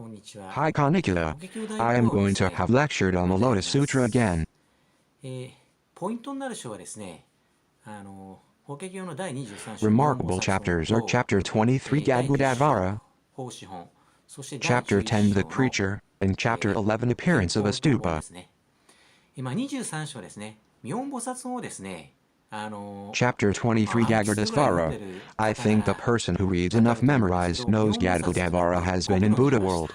Hi Konnichiwa. I am going to have lectured on the Lotus Sutra again. ポイントになる章はですね、法華経の第23章 Remarkable chapters are Chapter 23 Gadgadasvara, Chapter 10 The Preacher, and Chapter 11 Appearance of a Stupa. 今23章ですね、妙音菩薩をですね、Chapter 23 Gadgadasvara. I think the person who reads enough memorized knows Gadgadasvara has been in Buddha world.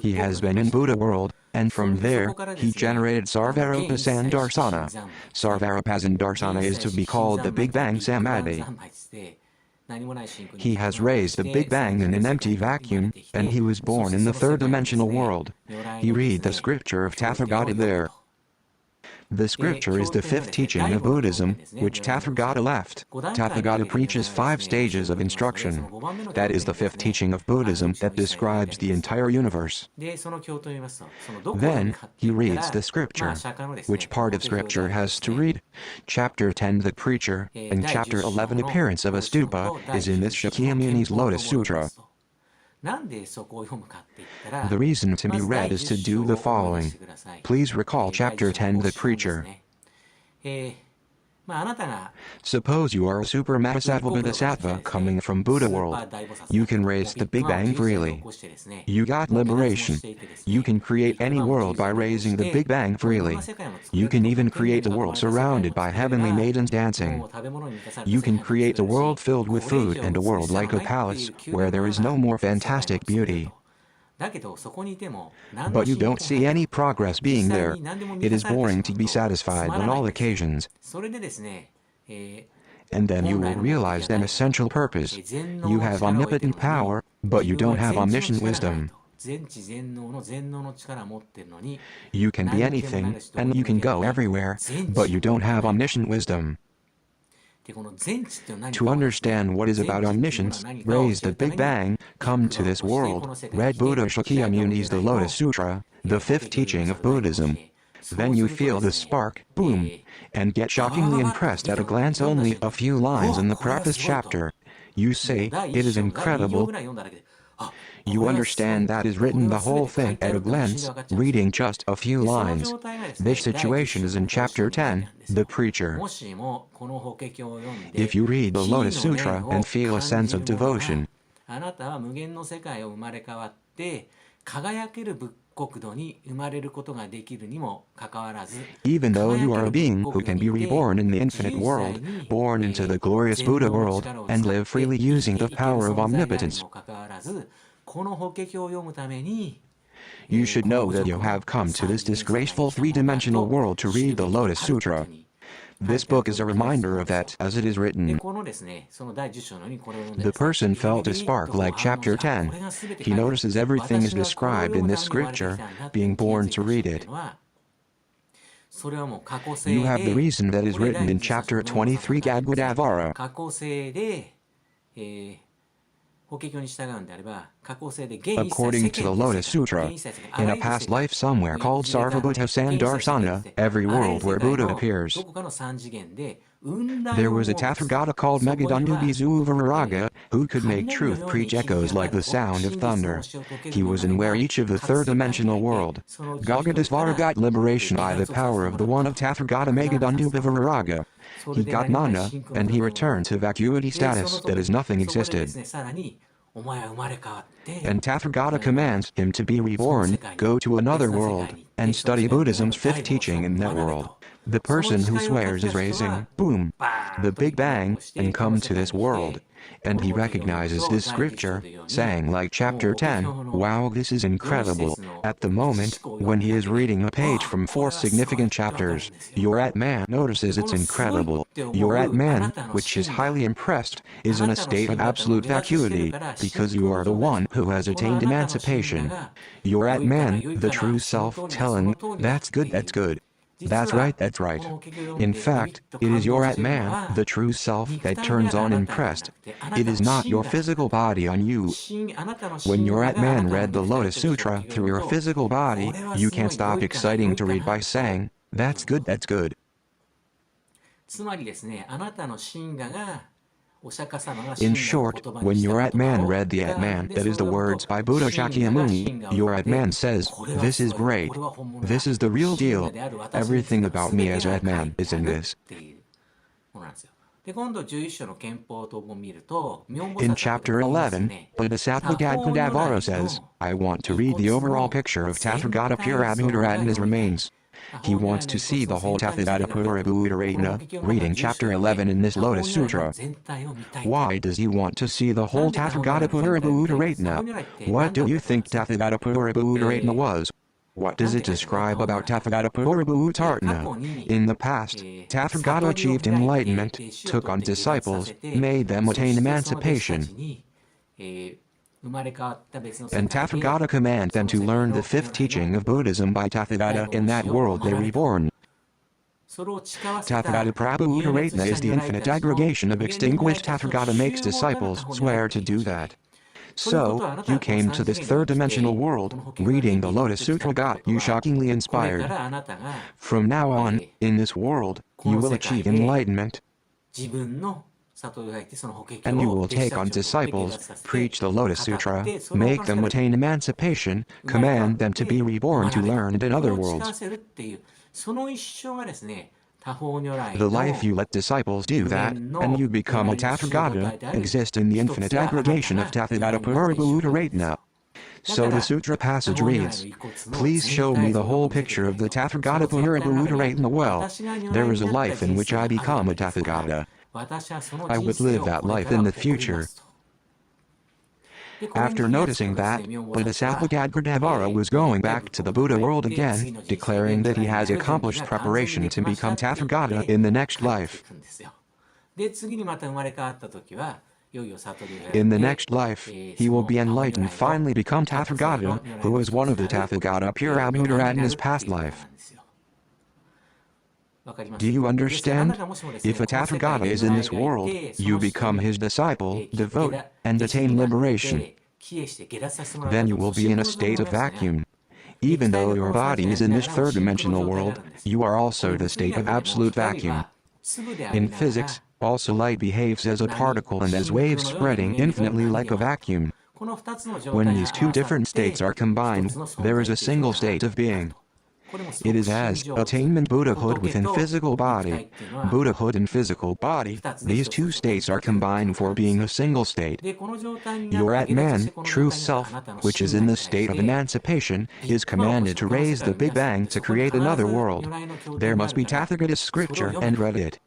He has been in Buddha world, and from there, he generated Sarvaropas and Darsana. Sarvaropas and Darsana is to be called the Big Bang Samadhi. He has raised the Big Bang in an empty vacuum, and he was born in the third-dimensional world. He read the scripture of Tathagata there. The scripture is the fifth teaching of Buddhism, which Tathagata left. Tathagata preaches 5 stages of instruction. That is the fifth teaching of Buddhism that describes the entire universe. Then, he reads the scripture. Which part of scripture has to read? Chapter 10 The Preacher, and Chapter 11 Appearance of a Stupa, is in this Shakyamuni's Lotus Sutra. The reason to be read is to do the following. Please recall Chapter 10 The Preacher. Suppose you are a super Bodhisattva coming from Buddha world. You can raise the Big Bang freely. You got liberation. You can create any world by raising the Big Bang freely. You can even create the world surrounded by heavenly maidens dancing. You can create a world filled with food and a world like a palace where there is no more fantastic beauty. But you don't see any progress being there. It is boring to be satisfied on all occasions. And then you will realize an essential purpose. You have omnipotent power, but you don't have omniscient wisdom. You can be anything, and you can go everywhere, but you don't have omniscient wisdom. To understand what is about omniscience, raise the Big Bang, come to this world, read Buddha Shakyamuni's The Lotus Sutra, the fifth teaching of Buddhism. Then you feel the spark, boom, and get shockingly impressed at a glance. Only a few lines in the preface chapter. You say, it is incredible. You understand that is written the whole thing at a glance, reading just a few lines. This situation is in Chapter 10, The Preacher. If you read the Lotus Sutra and feel a sense of devotion, even though you are a being who can be reborn in the infinite world, born into the glorious Buddha world, and live freely using the power of omnipotence, you should know that you have come to this disgraceful three-dimensional world to read the Lotus Sutra. This book is a reminder of that, as it is written. The person felt a spark like Chapter 10. He notices everything is described in this scripture, being born to read it. You have the reason that is written in Chapter 23 Gadgadasvara. According to the Lotus Sutra, in a past life somewhere called Sarvabhuta and Darsana, every world where Buddha appears, there was a Tathagata called Megadundubizuvaraga, who could make truth preach echoes like the sound of thunder. He was in where each of the third-dimensional world. Gadgadasvara got liberation by the power of the one of Tathagata Megadundubizuvaraga. He got Nana, and he returned to vacuity status that is nothing existed. And Tathagata commands him to be reborn, go to another world, and study Buddhism's fifth teaching in that world. The person who swears is raising, boom, the Big Bang, and come to this world. And he recognizes this scripture, saying like Chapter 10, wow, this is incredible. At the moment, when he is reading a page from 4 significant chapters, your Atman notices it's incredible. Your Atman, which is highly impressed, is in a state of absolute vacuity, because you are the one who has attained emancipation. Your Atman, the true self, telling, that's good, that's good. That's right, that's right. In fact, it is your Atman, the true self, that turns on impressed. It is not your physical body on you. When your Atman read the Lotus Sutra through your physical body, you can't stop exciting to read by saying, that's good, that's good. In short, when your Atman read the Atman, that is the words by Buddha Shakyamuni, your Atman says, "This is great. This is the real deal. Everything about me as Atman is in this." In chapter 11, Bodhisattva Gadgadasvara says, "I want to read the overall picture of Tathagata Purabhutaratna's remains." He wants to see the whole Tathagata Purabhutaratna, reading chapter 11 in this Lotus Sutra. Why does he want to see the whole Tathagata Purabhutaratna? What do you think Tathagata Purabhutaratna was? What does it describe about Tathagata Purabhutaratna? In the past, Tathagata achieved enlightenment, took on disciples, made them attain emancipation. And Tathagata commanded them to learn the fifth teaching of Buddhism by Tathagata. In that world they reborn. Tathagata Purabhutaratna is the infinite aggregation of extinguished. Tathagata makes disciples swear to do that. So, you came to this third-dimensional world, reading the Lotus Sutra got you shockingly inspired. From now on, in this world, you will achieve enlightenment. And you will take on disciples, preach the Lotus Sutra, make them attain emancipation, command them to be reborn to learn in other worlds. The life you let disciples do that, and you become a Tathagata, exist in the infinite aggregation of Tathagata Purabhutaratna. So the sutra passage reads, "Please show me the whole picture of the Tathagata Purabhutaratna well. There is a life in which I become a Tathagata. I would live that life in the future." After noticing that, Bodhisattva Gadgadasvara was going back to the Buddha world again, declaring that he has accomplished preparation to become Tathagata in the next life. In the next life, he will be enlightened, finally become Tathagata, who is one of the Tathagata Purabhutaratna's past life. Do you understand? If a Tathagata is in this world, you become his disciple, devote, and attain liberation. Then you will be in a state of vacuum. Even though your body is in this third-dimensional world, you are also the state of absolute vacuum. In physics, also light behaves as a particle and as waves spreading infinitely like a vacuum. When these two different states are combined, there is a single state of being. It is as attainment Buddhahood within physical body, Buddhahood in physical body, these two states are combined for being a single state. Your Atman, true self, which is in the state of emancipation, is commanded to raise the Big Bang to create another world. There must be Tathagata's scripture and read it.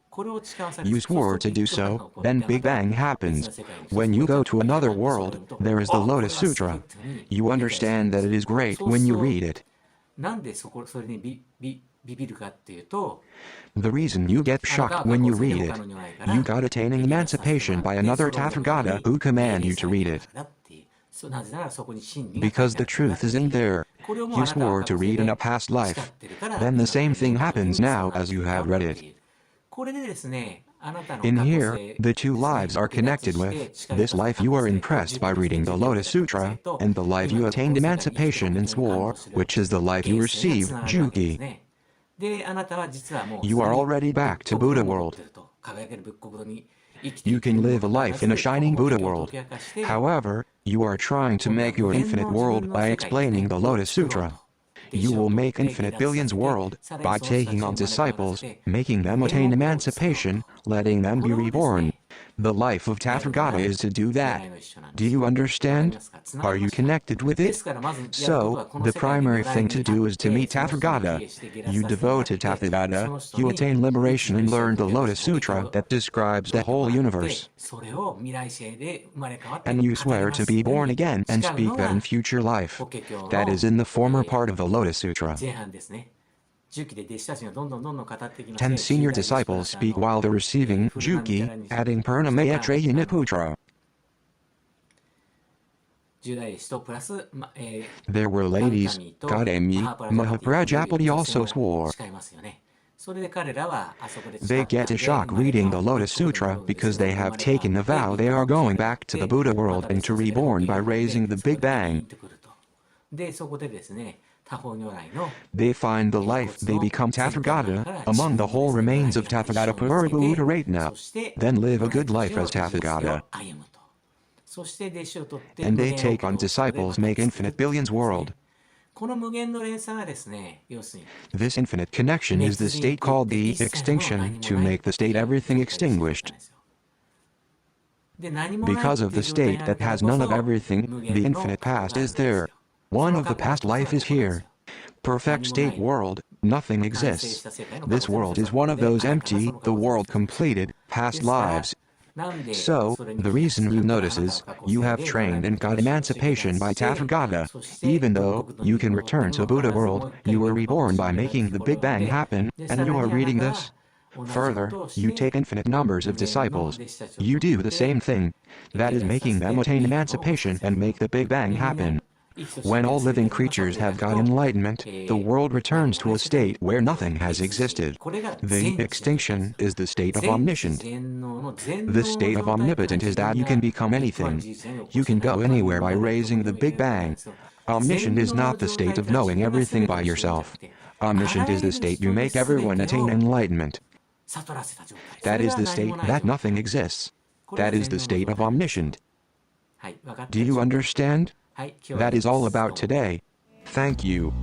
You swore to do so, then Big Bang happens. When you go to another world, there is the Lotus Sutra. You understand that it is great when you read it. The reason you get shocked when you read it, you got attaining emancipation by another Tathagata who command you to read it. Because the truth is in there. You swore to read in a past life. Then the same thing happens now as you have read it. In here, the two lives are connected with this life you are impressed by reading the Lotus Sutra, and the life you attained emancipation and swore, which is the life you received, Juki. You are already back to Buddha world. You can live a life in a shining Buddha world. However, you are trying to make your infinite world by explaining the Lotus Sutra. You will make infinite billions world by taking on disciples, making them attain emancipation, letting them be reborn. The life of Tathagata is to do that. Do you understand? Are you connected with it? So, the primary thing to do is to meet Tathagata. You devote to Tathagata, you attain liberation and learn the Lotus Sutra that describes the whole universe. And you swear to be born again and speak that in future life. That is in the former part of the Lotus Sutra. 10 senior disciples speak while they're receiving Juki, adding Purnamaya Trayaniputra. There were ladies, Kademi, Mahaprajapati also swore. They get a shock reading the Lotus Sutra because they have taken a vow they are going back to the Buddha world and to reborn by raising the Big Bang. 他方如来の They find the life, they become Tathagata, among the whole remains of Tathagata Purabhutaratna, そして then live a good life as Tathagata. 歩むと。そして弟子を取って And 無 they 限を take on こう disciples, make infinite billions world. この無限の連鎖がですね、要するに This infinite connection is the state called the extinction, to make the state everything extinguished. で何もない Because of the っていう状態 state になる that から has こ none そ of everything, 無 the 限の infinite 過去があ past るん is ですよ。 there. One of the past life is here. その Perfect 過去が state world, nothing 完成 exists. した世界の This 過去 world is one of those empty, the world completed, で past すから lives. なんで So, それに the 気が reason つ you かなか notice った is, 過去 you 世 have で trained and got 学びをして emancipation by して Tathagata. そして Even 仏 though 国の you 意 can 味を return 持 to っても Buddha 必ずもう world, 一回 you were 見るかも reborn しれ by ない making と the ころ Big Bang で happen, でさ and ら you are にあな reading た this. は同じこ Further, とをし you て take infinite numbers of 無限の disciples. 弟子たちを You 取 do っ the て same thing. 激 That is 励さ making せて them い attain いことをさ emancipation せる and make the Big で Bang みんな happen. 生きとし When て all 全 living ての過去 creatures をや have る got と enlightenment, the world 何 returns もな to い a 世界 state where に nothing has 別次 existed. これが The 全知の状態です extinction is the state of 全知 omniscient. 全能の全 The 能の state 状 of 態から omnipotent 自 is 分 that you が can become 一個の anything. 事実を起こ You して can 何 go か anywhere by 生まれる raising と the ころに Big 言えるわけなん Bang. ですよ Omniscient 全 is 能の not the 状態 state か of ら自 knowing 分が everything 全てを by 知るんじゃな yourself. くてあら Omniscient ゆ is the る state 人 you に make 全 everyone て attain を enlightenment. 悟らせた状態そ That れ is が the 何 state もない that 状態 nothing exists. これが That is 全 the 能の state 状 of 態なんですよ omniscient. はい分かった Do でし you ょうか understand? はい今日は以 That 上 is で all すどう about も today. Thank you.